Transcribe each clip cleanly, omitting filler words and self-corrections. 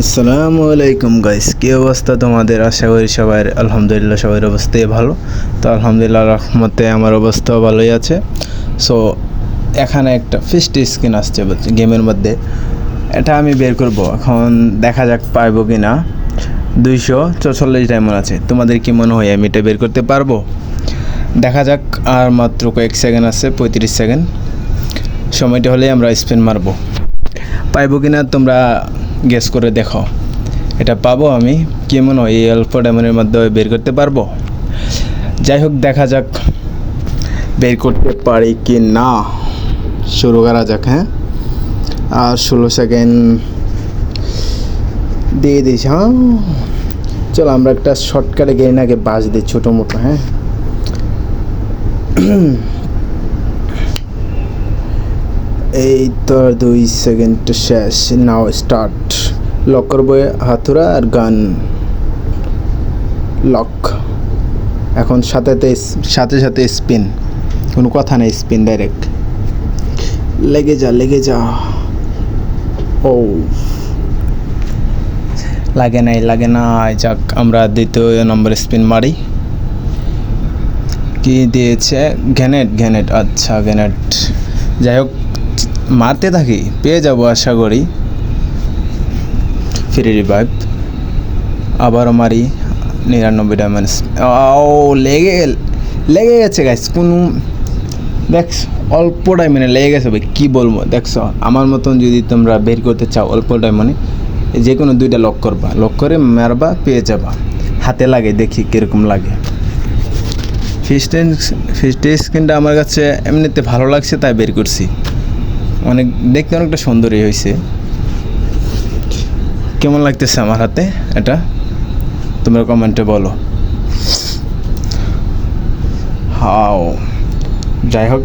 আসসালামু আলাইকুম গাইস, কী অবস্থা তোমাদের? আশা করি সবার আলহামদুলিল্লাহ সবার অবস্থাই ভালো। তো আলহামদুলিল্লাহ রহমতে আমার অবস্থাও ভালোই আছে। সো এখানে একটা ফিস্ট স্ক্রিন আসছে গেমের মধ্যে, এটা আমি বের করব এখন, দেখা যাক পারবো কি না। 244 ডায়মন্ড আছে। তোমাদের কি মনে হয় আমি এটা বের করতে পারবো? দেখা যাক। আর মাত্র কয়েক সেকেন্ড আছে, 35 সেকেন্ড সময়টা হলে আমরা স্পিন মারবো। পাইবো কি না তোমরা গেস করে দেখো। এটা পাবো আমি, কি মনে হয় এই অল্প ডায়মন্ডের মধ্যে বের করতে পারবো? যাই হোক, দেখা যাক বের করতে পারি কি না। শুরু করা যাক। হ্যাঁ, আর 16 সেকেন্ড দিয়ে দিস। হ্যাঁ চলো আমরা একটা শর্টকাটে গেই না, আগে বাস দিই ছোটো মোটো। হ্যাঁ এই তো 2 সেকেন্ড শেষ। নাও স্টার্ট। লক করবো হাতুড়া আর গান লক। এখন সাথে সাথে স্পিন, কোনো কথা নেই, স্পিন ডাইরেক্ট। লেগে যা। ও লাগে নাই। যাক, আমরা দ্বিতীয় নম্বর স্পিন মারি। কি দিয়েছে? গ্যানেট। আচ্ছা, গ্যানেট। যাই হোক, মারতে থাকি, পেয়ে যাবো আশা করি। ফ্রি রিভাইভ আবারও মারি। 99 ডায়মন্ড। ও লেগে গেছে গাইস। কোনো দেখছ অল্প ডায়মন্ডে লেগে গেছে ভাই, কী বলবো। দেখছো, আমার মতন যদি তোমরা বের করতে চাও অল্প ডায়মন্ডে, যে কোনো 2টা লক করবা, লক করে মারবা, পেয়ে যাবা। হাতে লাগে, দেখি কীরকম লাগে। ফিস্ট স্ক্রিনটা আমার কাছে এমনিতে ভালো লাগছে, তাই বের করছি। দেখতে অনেকটা সুন্দরই হয়েছে। কেমন লাগতেছে আমার হাতে এটা তোমরা কমেন্টে বলো। হাও, যাই হোক,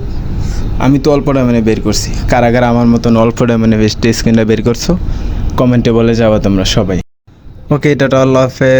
আমি তো অল্প ডায়মন্ডে বের করছি। কারা আমার মতন অল্প ডায়মন্ডে ফিস্ট স্ক্রিনটা বের করছো কমেন্টে বলে যাওয়া তোমরা সবাই। ওকে, এটা আল্লাহ হাফেজ।